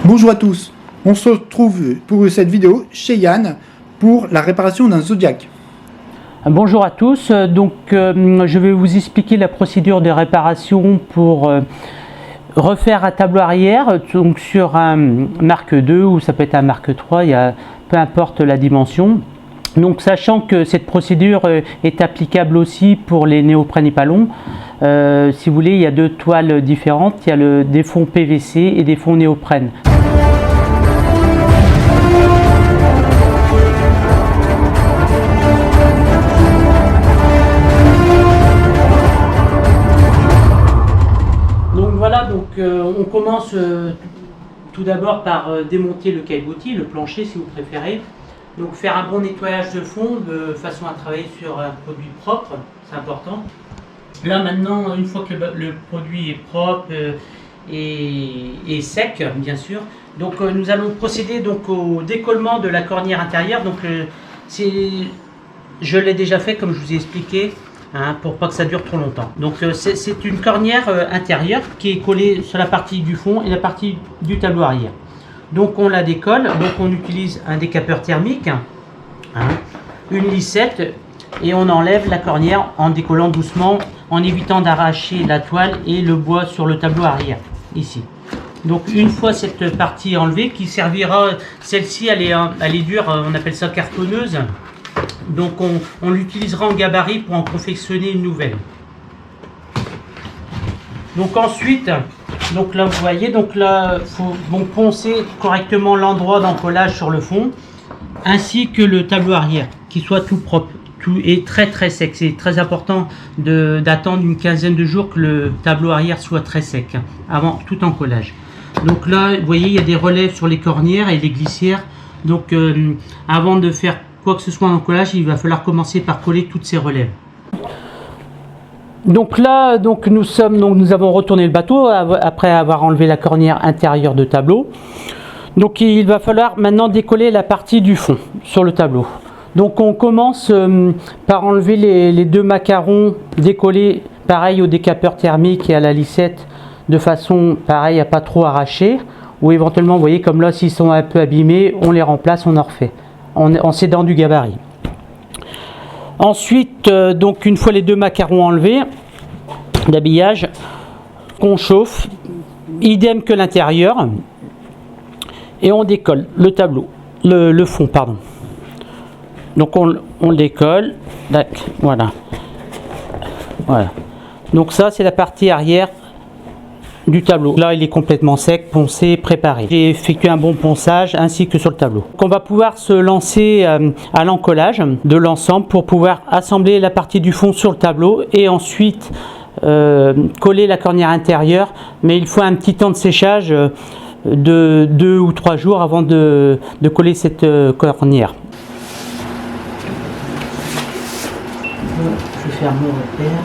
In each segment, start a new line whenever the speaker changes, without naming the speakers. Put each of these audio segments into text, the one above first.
Bonjour à tous, on se retrouve pour cette vidéo chez Yann pour la réparation d'un Zodiac.
Bonjour à tous, je vais vous expliquer la procédure de réparation pour refaire un tableau arrière donc sur un Mark II ou ça peut être un Mark III, peu importe la dimension. Donc sachant que cette procédure est applicable aussi pour les néoprènes Epalon, si vous voulez, il y a deux toiles différentes, il y a des fonds PVC et des fonds néoprène. On commence tout d'abord par démonter le caillebotis, le plancher si vous préférez. Donc faire un bon nettoyage de fond de façon à travailler sur un produit propre, c'est important. Là maintenant, une fois que le produit est propre et sec, bien sûr, donc nous allons procéder donc au décollement de la cornière intérieure. Donc je l'ai déjà fait comme je vous ai expliqué. Pour pas que ça dure trop longtemps. Donc c'est une cornière intérieure qui est collée sur la partie du fond et la partie du tableau arrière. Donc on la décolle, donc on utilise un décapeur thermique, une lissette et on enlève la cornière en décollant doucement, en évitant d'arracher la toile et le bois sur le tableau arrière, ici. Donc une fois cette partie enlevée, qui servira, celle-ci elle est dure, on appelle ça cartonneuse. Donc on l'utilisera en gabarit pour en confectionner une nouvelle. Donc ensuite, donc là vous voyez, donc là faut poncer correctement l'endroit d'encollage sur le fond, ainsi que le tableau arrière, qui soit tout propre, tout est très sec. C'est très important d'attendre une quinzaine de jours que le tableau arrière soit très sec avant tout encollage. Donc là vous voyez, il y a des relèves sur les cornières et les glissières. Donc avant de faire quoi que ce soit en collage, il va falloir commencer par coller toutes ces relèves. Donc là, nous avons retourné le bateau après avoir enlevé la cornière intérieure de tableau. Donc il va falloir maintenant décoller la partie du fond sur le tableau. Donc on commence par enlever les deux macarons décollés, pareil au décapeur thermique et à la lissette, de façon pareil à pas trop arracher. Ou éventuellement, vous voyez comme là, s'ils sont un peu abîmés, on les remplace, on en refait. En s'aidant du gabarit. Ensuite, donc une fois les deux macarons enlevés d'habillage, on chauffe, idem que l'intérieur, et on décolle le tableau, le fond, pardon. Donc on le décolle, voilà. Donc ça c'est la partie arrière du tableau. Là il est complètement sec, poncé, préparé. J'ai effectué un bon ponçage ainsi que sur le tableau. Donc, on va pouvoir se lancer à l'encollage de l'ensemble pour pouvoir assembler la partie du fond sur le tableau et ensuite coller la cornière intérieure, mais il faut un petit temps de séchage de 2 ou 3 jours avant de coller cette cornière. Je vais faire mon repère.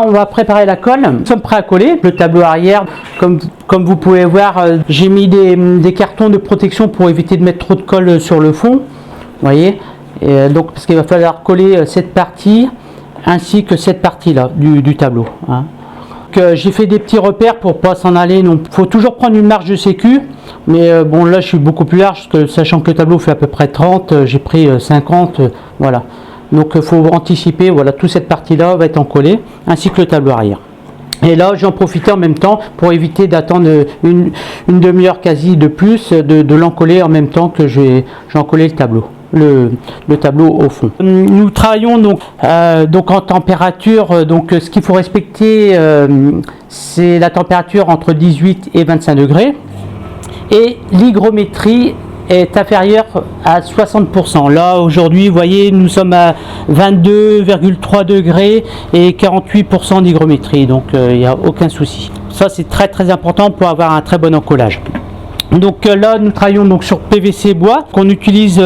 On va préparer la colle, nous sommes prêts à coller le tableau arrière. Comme vous pouvez voir, j'ai mis des cartons de protection pour éviter de mettre trop de colle sur le fond. Vous voyez, et donc parce qu'il va falloir coller cette partie ainsi que cette partie là du tableau. J'ai fait des petits repères pour pas s'en aller. Il faut toujours prendre une marge de sécu, mais bon là je suis beaucoup plus large, sachant que le tableau fait à peu près 30, j'ai pris 50, voilà. Donc il faut anticiper, voilà, toute cette partie-là va être encollée, ainsi que le tableau arrière. Et là, j'en profitais en même temps pour éviter d'attendre une demi-heure quasi de plus, de l'encoller en même temps que j'ai encollé le tableau. Le tableau au fond. Nous travaillons donc en température, donc ce qu'il faut respecter, c'est la température entre 18 et 25 degrés. Et l'hygrométrie est inférieur à 60%. Là aujourd'hui vous voyez nous sommes à 22,3 degrés et 48% d'hygrométrie, donc il n'y a aucun souci. Ça c'est très important pour avoir un très bon encollage. Donc là nous travaillons donc sur PVC bois, qu'on utilise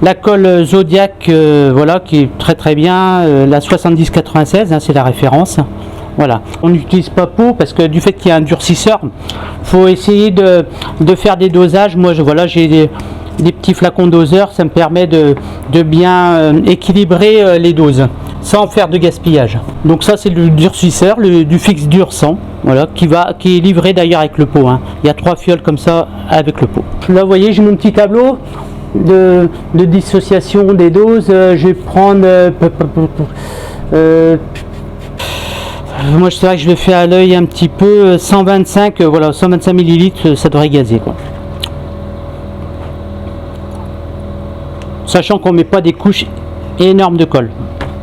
la colle Zodiac, voilà, qui est très bien, la 7096, c'est la référence. Voilà, on n'utilise pas peau parce que du fait qu'il y a un durcisseur, faut essayer de faire des dosages. Moi voilà, j'ai des petits flacons doseurs, ça me permet de bien équilibrer les doses. sans faire de gaspillage. Donc ça c'est le durcisseur, du fixe dur 100, voilà, qui est livré d'ailleurs avec le pot, hein. Il y a 3 fioles comme ça avec le pot. Là vous voyez, j'ai mon petit tableau de dissociation des doses. Je vais prendre moi c'est vrai que je le fais à l'œil un petit peu, 125, voilà, 125 millilitres, ça devrait gazer, quoi. Sachant qu'on met pas des couches énormes de colle,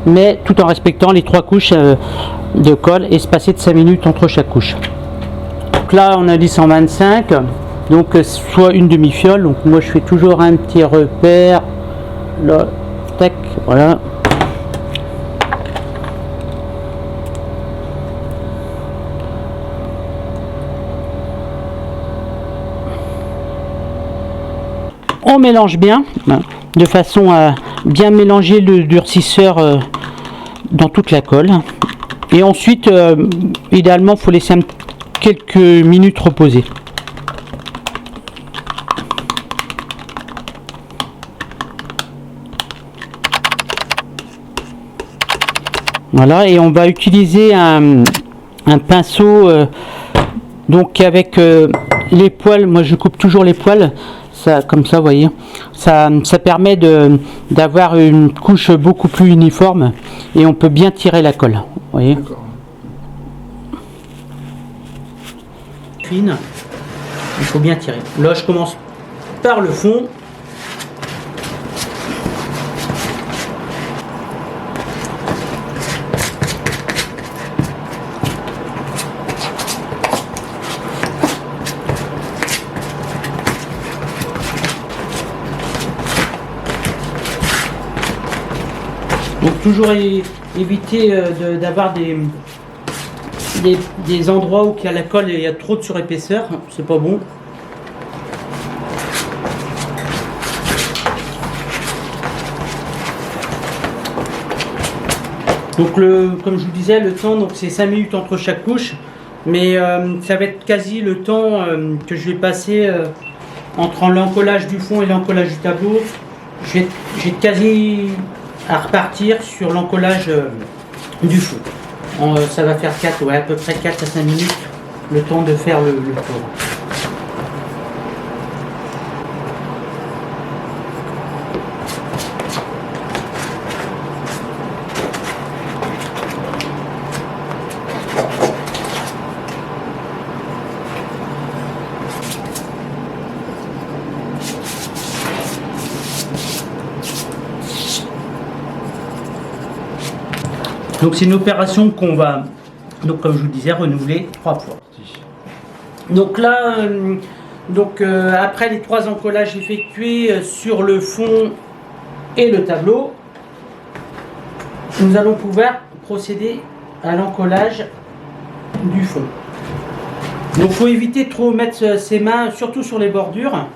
mais tout en respectant les 3 couches de colle, espacées de 5 minutes entre chaque couche. Donc là on a dit 125, donc soit une demi-fiole. Donc moi je fais toujours un petit repère là, tac, voilà. On mélange bien, de façon à bien mélanger le durcisseur dans toute la colle. Et ensuite, idéalement, il faut laisser quelques minutes reposer. Voilà, et on va utiliser un pinceau, donc avec les poils. Moi, je coupe toujours les poils. Ça, comme ça, vous voyez, ça permet d'avoir une couche beaucoup plus uniforme et on peut bien tirer la colle, vous voyez. Fine, il faut bien tirer. Là, je commence par le fond. Donc toujours éviter d'avoir des endroits où il y a la colle et il y a trop de surépaisseur, c'est pas bon. Donc comme je vous disais, le temps, donc c'est 5 minutes entre chaque couche, mais ça va être quasi le temps que je vais passer entre l'encollage du fond et l'encollage du tableau. J'ai quasi à repartir sur l'encollage du fond. Ça va faire à peu près 4 à 5 minutes le temps de faire le tour. Donc c'est une opération qu'on va, donc comme je vous disais, renouveler 3 fois. Donc là, après les 3 encollages effectués sur le fond et le tableau, nous allons pouvoir procéder à l'encollage du fond. Donc il faut éviter de trop mettre ses mains, surtout sur les bordures.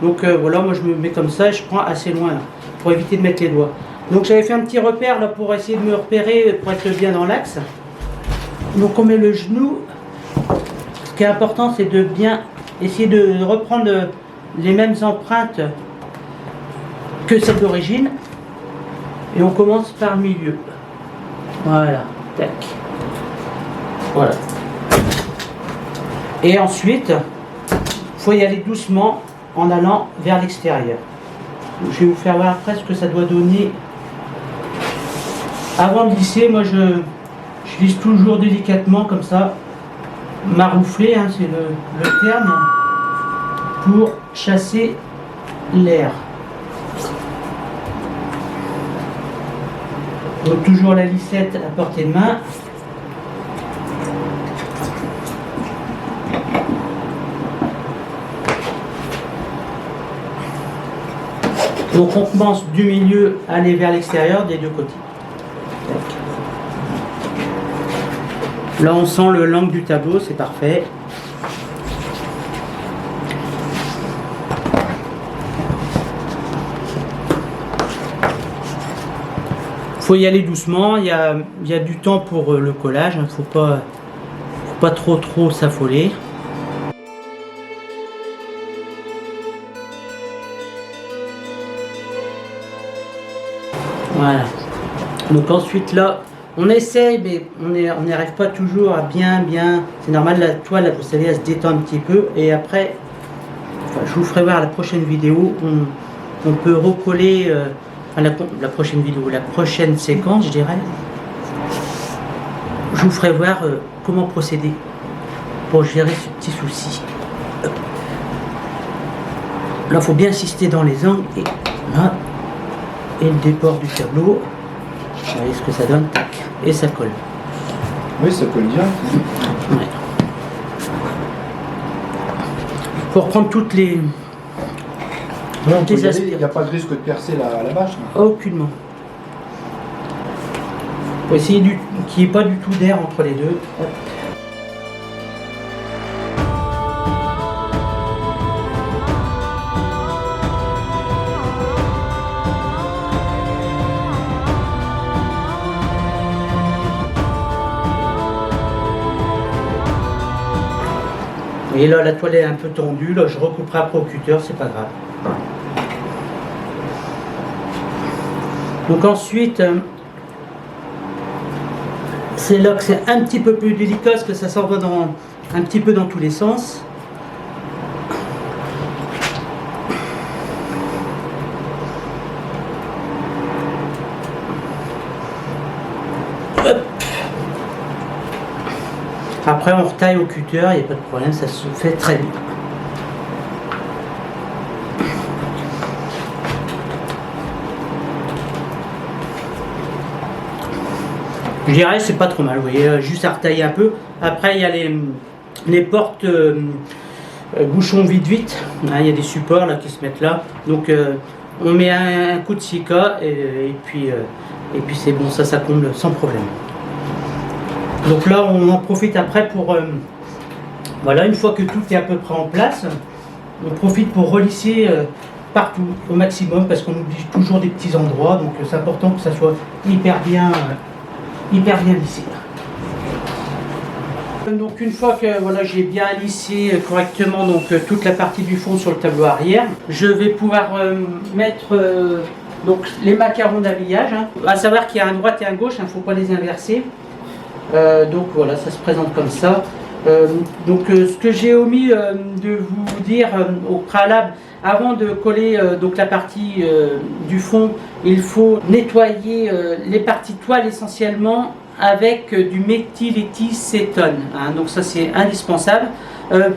Donc voilà, moi je me mets comme ça, je prends assez loin là, pour éviter de mettre les doigts. Donc j'avais fait un petit repère là pour essayer de me repérer, pour être bien dans l'axe. Donc on met le genou. Ce qui est important, c'est de bien essayer de reprendre les mêmes empreintes que celle d'origine. Et on commence par le milieu. Voilà, tac. Voilà. Et ensuite, il faut y aller doucement en allant vers l'extérieur. Je vais vous faire voir après ce que ça doit donner. Avant de lisser, moi je lisse toujours délicatement comme ça, maroufler, hein, c'est le terme, pour chasser l'air. Donc toujours la lissette à portée de main. Donc on commence du milieu à aller vers l'extérieur des deux côtés. Là on sent l'angle du tableau, c'est parfait. Faut y aller doucement, il y a du temps pour le collage, faut pas trop s'affoler. Voilà. Donc ensuite là, on essaye, mais on n'y arrive pas toujours à bien, c'est normal, la toile, là, vous savez, elle se détend un petit peu, et après, enfin, je vous ferai voir la prochaine vidéo, on peut recoller, la prochaine vidéo, la prochaine séquence, je dirais, je vous ferai voir comment procéder pour gérer ce petit souci. Là, il faut bien insister dans les angles, et là, et le déport du tableau. Vous voyez ce que ça donne, tac, et ça colle.
Oui, ça colle bien.
Ouais. Pour prendre toutes les...
Il n'y a pas de risque de percer la bâche.
Aucunement. Faut essayer qu'il n'y ait pas du tout d'air entre les deux. Hop. Et là, la toile est un peu tendue, là je recouperai après au cutter, c'est pas grave. Donc ensuite, c'est là que c'est un petit peu plus délicat, parce que ça s'en va un petit peu dans tous les sens. Hop. Après on retaille au cutter, il n'y a pas de problème, ça se fait très bien. Je dirais c'est pas trop mal, vous voyez, juste à retailler un peu. Après il y a les portes bouchons vite, hein, il y a des supports là qui se mettent là. Donc on met un coup de sika et puis c'est bon, ça comble sans problème. Donc là on en profite après pour voilà, une fois que tout est à peu près en place, on profite pour relisser partout au maximum, parce qu'on oublie toujours des petits endroits, donc c'est important que ça soit hyper bien lissé. Donc une fois que voilà, j'ai bien lissé correctement donc toute la partie du fond sur le tableau arrière, je vais pouvoir mettre donc les macarons d'habillage, hein. À savoir qu'il y a un droite et un gauche, il ne faut pas les inverser. Donc voilà, ça se présente comme ça. Ce que j'ai omis de vous dire au préalable, avant de coller donc la partie du fond, il faut nettoyer les parties toiles essentiellement avec du méthyléthicétone, hein, donc ça c'est indispensable.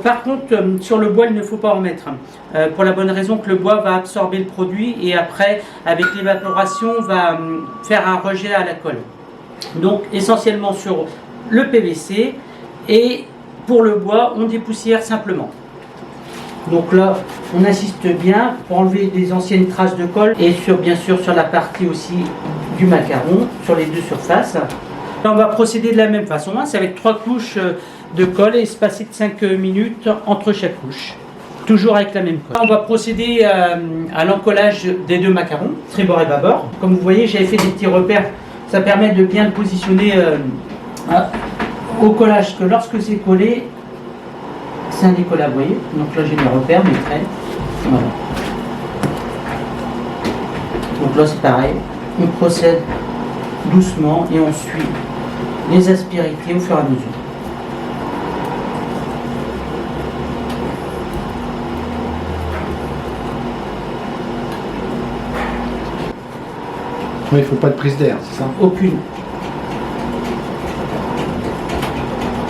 Par contre, sur le bois il ne faut pas en mettre, pour la bonne raison que le bois va absorber le produit et après avec l'évaporation va faire un rejet à la colle. Donc essentiellement sur le PVC, et pour le bois on dépoussière simplement. Donc là on insiste bien pour enlever des anciennes traces de colle, et bien sûr sur la partie aussi du macaron, sur les deux surfaces. Là on va procéder de la même façon, hein, c'est avec 3 couches de colle et espacer de 5 minutes entre chaque couche, toujours avec la même colle. On va procéder à l'encollage des deux macarons, tribord et bâbord. Comme vous voyez, j'avais fait des petits repères. Ça permet de bien le positionner au collage, que lorsque c'est collé, c'est indécollable, vous voyez. Donc là j'ai mes repères, mes traits. Voilà. Donc là c'est pareil, on procède doucement et on suit les aspérités au fur et à mesure.
Oui, il ne faut pas de prise d'air, c'est ça?
Aucune.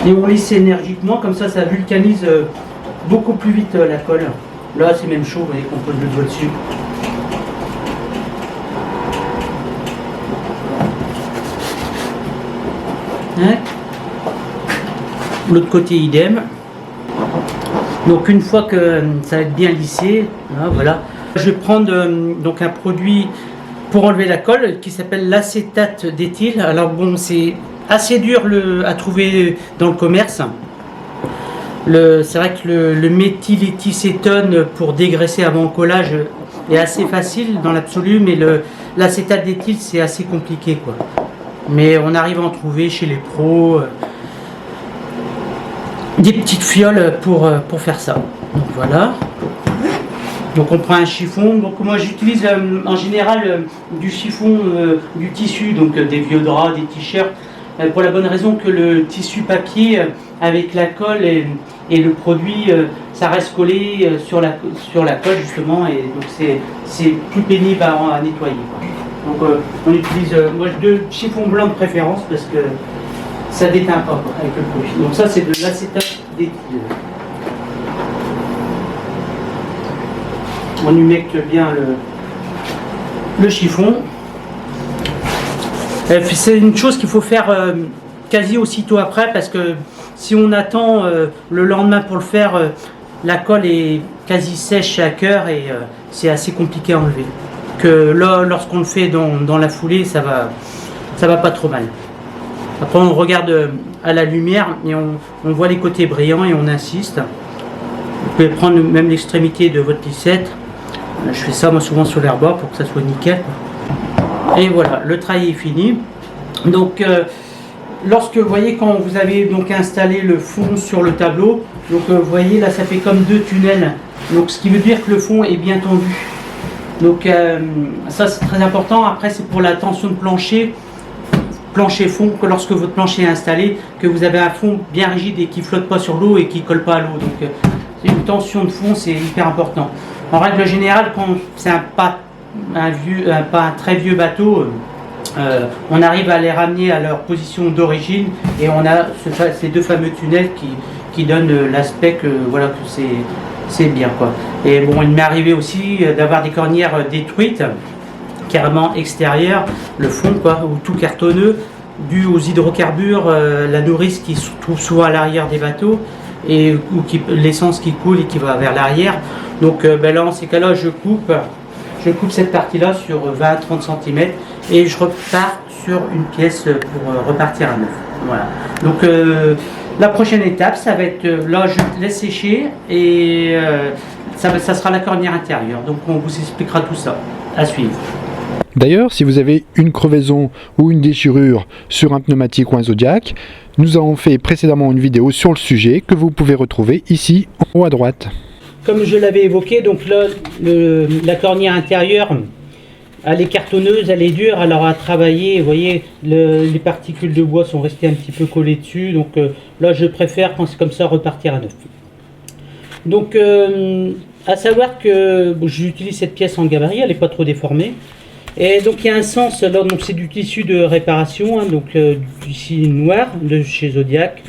Et on lisse énergiquement, comme ça vulcanise beaucoup plus vite la colle. Là c'est même chaud, vous voyez qu'on pose le doigt dessus. Hein? L'autre côté idem. Donc une fois que ça va être bien lissé, hein, voilà, je vais prendre donc un produit pour enlever la colle qui s'appelle l'acétate d'éthyle. Alors bon, c'est assez dur à trouver dans le commerce. C'est vrai que le méthyléthicétone pour dégraisser avant le collage est assez facile dans l'absolu, mais l'acétate d'éthyle c'est assez compliqué quoi. Mais on arrive à en trouver chez les pros des petites fioles pour faire ça. Donc voilà. Donc on prend un chiffon, donc moi j'utilise en général du chiffon, du tissu, donc des vieux draps, des t-shirts, pour la bonne raison que le tissu papier avec la colle et le produit, ça reste collé sur la colle justement, et donc c'est plus pénible à nettoyer. Donc on utilise moi deux chiffons blancs de préférence parce que ça déteint pas avec le produit. Donc ça c'est de l'acétate d'éthyle. On humecte bien le chiffon. C'est une chose qu'il faut faire quasi aussitôt après, parce que si on attend le lendemain pour le faire, la colle est quasi sèche à cœur et c'est assez compliqué à enlever. Que là, lorsqu'on le fait dans la foulée, ça va pas trop mal. Après on regarde à la lumière et on voit les côtés brillants et on insiste. Vous pouvez prendre même l'extrémité de votre lissette. Je fais ça moi souvent sur l'airbord pour que ça soit nickel. Et voilà, le travail est fini. Donc lorsque vous voyez, quand vous avez donc installé le fond sur le tableau, donc vous voyez là ça fait comme deux tunnels. Donc ce qui veut dire que le fond est bien tendu. Donc ça c'est très important. Après c'est pour la tension de plancher fond, que lorsque votre plancher est installé, que vous avez un fond bien rigide et qui flotte pas sur l'eau et qui colle pas à l'eau. Donc une tension de fond, c'est hyper important. En règle générale, quand c'est pas un très vieux bateau, on arrive à les ramener à leur position d'origine et on a ces deux fameux tunnels qui donnent l'aspect que voilà, que c'est bien quoi. Et bon, il m'est arrivé aussi d'avoir des cornières détruites, carrément extérieures, le fond quoi, ou tout cartonneux, dû aux hydrocarbures, la nourrice qui se trouve souvent à l'arrière des bateaux, ou l'essence qui coule et qui va vers l'arrière. Donc là, dans ces cas-là, je coupe cette partie-là sur 20-30 cm et je repars sur une pièce pour repartir à neuf. Voilà. Donc la prochaine étape, ça va être, là je laisse sécher et ça sera la cornière intérieure. Donc on vous expliquera tout ça. À suivre.
D'ailleurs, si vous avez une crevaison ou une déchirure sur un pneumatique ou un Zodiac, nous avons fait précédemment une vidéo sur le sujet que vous pouvez retrouver ici en haut à droite.
Comme je l'avais évoqué, donc là, la cornière intérieure, elle est cartonneuse, elle est dure, alors à travailler, vous voyez, les particules de bois sont restées un petit peu collées dessus, donc là je préfère, quand c'est comme ça, repartir à neuf. Donc à savoir que j'utilise cette pièce en gabarit, elle n'est pas trop déformée. Et donc il y a un sens, là donc c'est du tissu de réparation, hein, donc du tissu noir de chez Zodiac.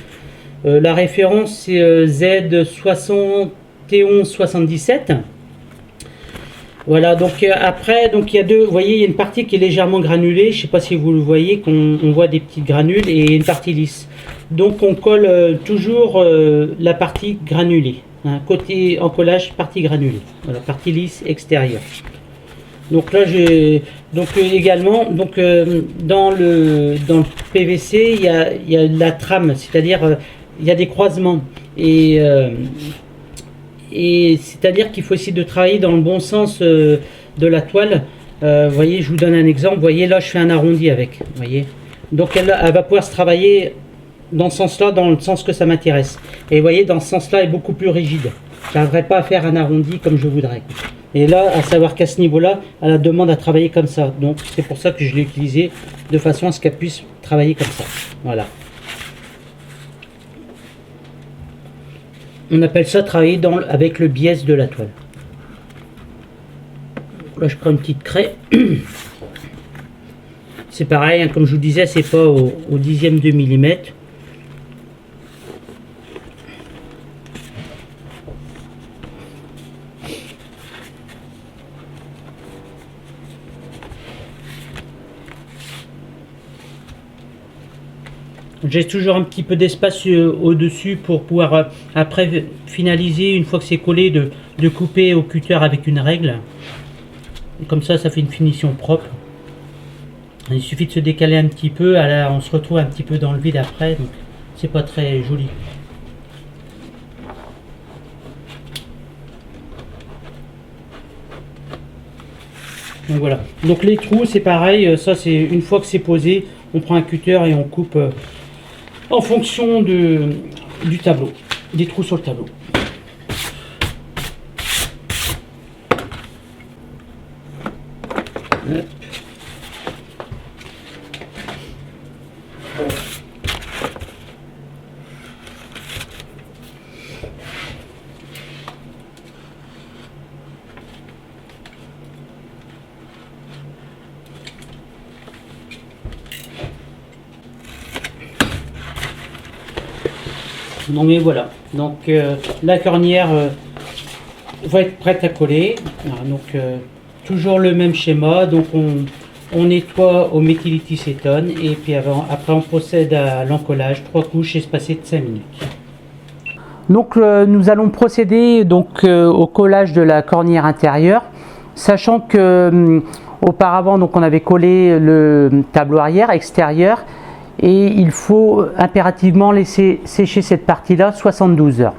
La référence c'est Z7177. Voilà, donc après, donc il y a deux, vous voyez, il y a une partie qui est légèrement granulée, je ne sais pas si vous le voyez, qu'on voit des petites granules et une partie lisse. Donc on colle toujours la partie granulée, hein, côté encollage, partie granulée, voilà, partie lisse extérieure. Donc là j'ai également dans le PVC il y a la trame, c'est-à-dire il y a des croisements et c'est-à-dire qu'il faut essayer de travailler dans le bon sens de la toile. Vous voyez, je vous donne un exemple. Vous voyez là je fais un arrondi avec, vous voyez. Donc elle va pouvoir se travailler dans ce sens-là, dans le sens que ça m'intéresse. Et vous voyez, dans ce sens-là, elle est beaucoup plus rigide. Je n'arriverai pas à faire un arrondi comme je voudrais. Et là, à savoir qu'à ce niveau-là, elle a demande à travailler comme ça. Donc c'est pour ça que je l'ai utilisé de façon à ce qu'elle puisse travailler comme ça. Voilà. On appelle ça travailler avec le biais de la toile. Là, je prends une petite craie. C'est pareil, hein, comme je vous disais, c'est pas au dixième de millimètre. J'ai toujours un petit peu d'espace au-dessus pour pouvoir après finaliser, une fois que c'est collé, de couper au cutter avec une règle. Et comme ça, ça fait une finition propre. Il suffit de se décaler un petit peu, on se retrouve un petit peu dans le vide après, donc c'est pas très joli. Donc voilà. Donc les trous, c'est pareil, ça c'est une fois que c'est posé, on prend un cutter et on coupe en fonction du tableau, des trous sur le tableau. Non mais voilà, donc la cornière va être prête à coller. Voilà, donc toujours le même schéma, donc on nettoie au méthyléthicétone et puis après on procède à l'encollage, 3 couches espacées de 5 minutes. Donc nous allons procéder donc au collage de la cornière intérieure, sachant que auparavant donc on avait collé le tableau arrière extérieur. Et il faut impérativement laisser sécher cette partie-là 72 heures.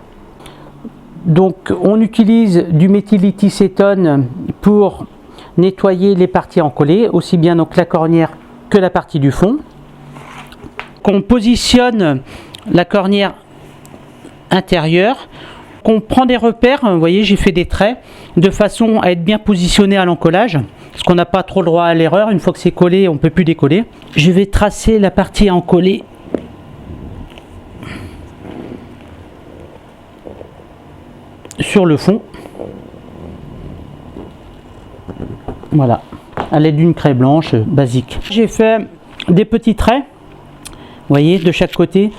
Donc on utilise du méthyléthicétone pour nettoyer les parties encollées, aussi bien donc la cornière que la partie du fond. Qu'on positionne la cornière intérieure, qu'on prend des repères, vous voyez j'ai fait des traits, de façon à être bien positionné à l'encollage. Parce qu'on n'a pas trop le droit à l'erreur, une fois que c'est collé, on ne peut plus décoller. Je vais tracer la partie à encoller. Sur le fond. Voilà, à l'aide d'une craie blanche basique. J'ai fait des petits traits, vous voyez, de chaque côté.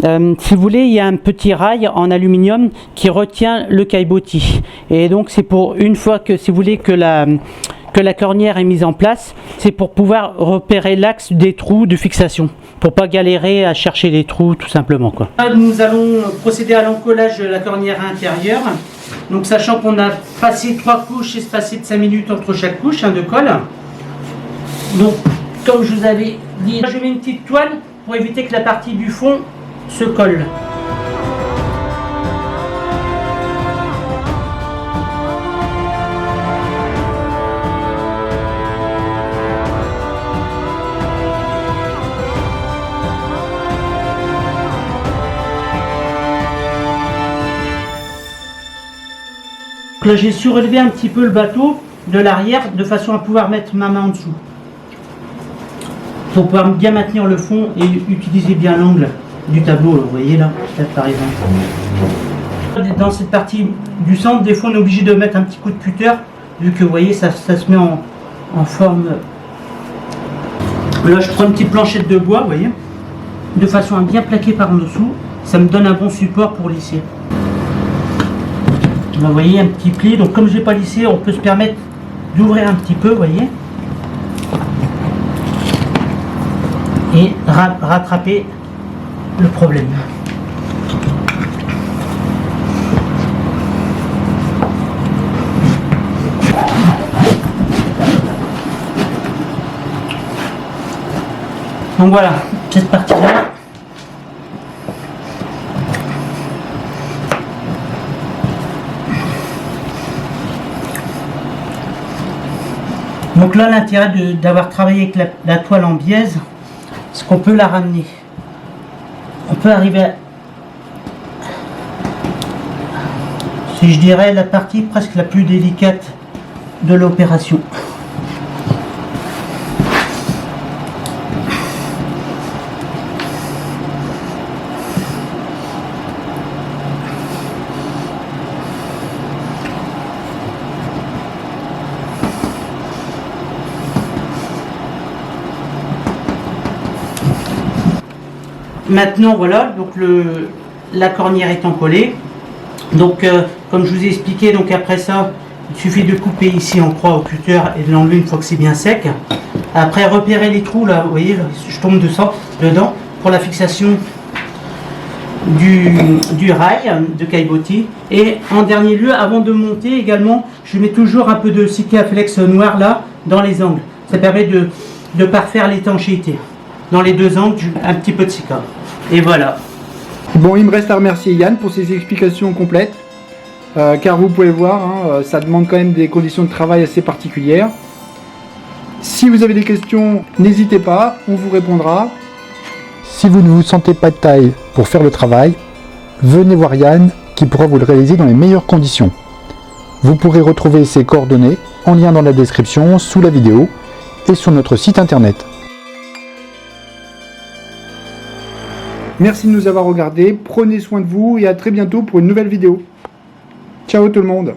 Si vous voulez, il y a un petit rail en aluminium qui retient le caillebotis. Et donc c'est pour une fois que, si vous voulez, que la cornière est mise en place, c'est pour pouvoir repérer l'axe des trous de fixation, pour pas galérer à chercher les trous tout simplement quoi. Nous allons procéder à l'encollage de la cornière intérieure, donc sachant qu'on a passé 3 couches espacées de 5 minutes entre chaque couche de colle. Donc comme je vous avais dit, je mets une petite toile pour éviter que la partie du fond se colle. Là j'ai surélevé un petit peu le bateau de l'arrière de façon à pouvoir mettre ma main en dessous pour pouvoir bien maintenir le fond et utiliser bien l'angle du tableau, vous voyez là, par exemple. Dans cette partie du centre, des fois on est obligé de mettre un petit coup de cutter vu que vous voyez ça se met en forme. Là je prends une petite planchette de bois, vous voyez, de façon à bien plaquer par en dessous, ça me donne un bon support pour lisser. Là, vous voyez un petit pli, donc comme je n'ai pas lissé, on peut se permettre d'ouvrir un petit peu, vous voyez, et rattraper le problème. Donc voilà, cette partie-là. Donc là, l'intérêt d'avoir travaillé avec la toile en biaise, c'est qu'on peut la ramener. On peut arriver à, si je dirais, la partie presque la plus délicate de l'opération. Maintenant voilà, donc la cornière étant collée, donc comme je vous ai expliqué, donc après ça il suffit de couper ici en croix au cutter et de l'enlever une fois que c'est bien sec. Après repérer les trous là, vous voyez là, je tombe dedans pour la fixation du rail de caillebotis. Et en dernier lieu, avant de monter également, je mets toujours un peu de Sikaflex noir là dans les angles, ça permet de parfaire l'étanchéité. Dans les deux angles, un petit peu de Sika. Et voilà.
Bon, il me reste à remercier Yann pour ses explications complètes. Car vous pouvez voir, hein, ça demande quand même des conditions de travail assez particulières. Si vous avez des questions, n'hésitez pas, on vous répondra. Si vous ne vous sentez pas de taille pour faire le travail, venez voir Yann qui pourra vous le réaliser dans les meilleures conditions. Vous pourrez retrouver ses coordonnées en lien dans la description sous la vidéo
et sur notre site internet.
Merci de nous avoir regardés, prenez soin de vous et à très bientôt pour une nouvelle vidéo. Ciao tout le monde!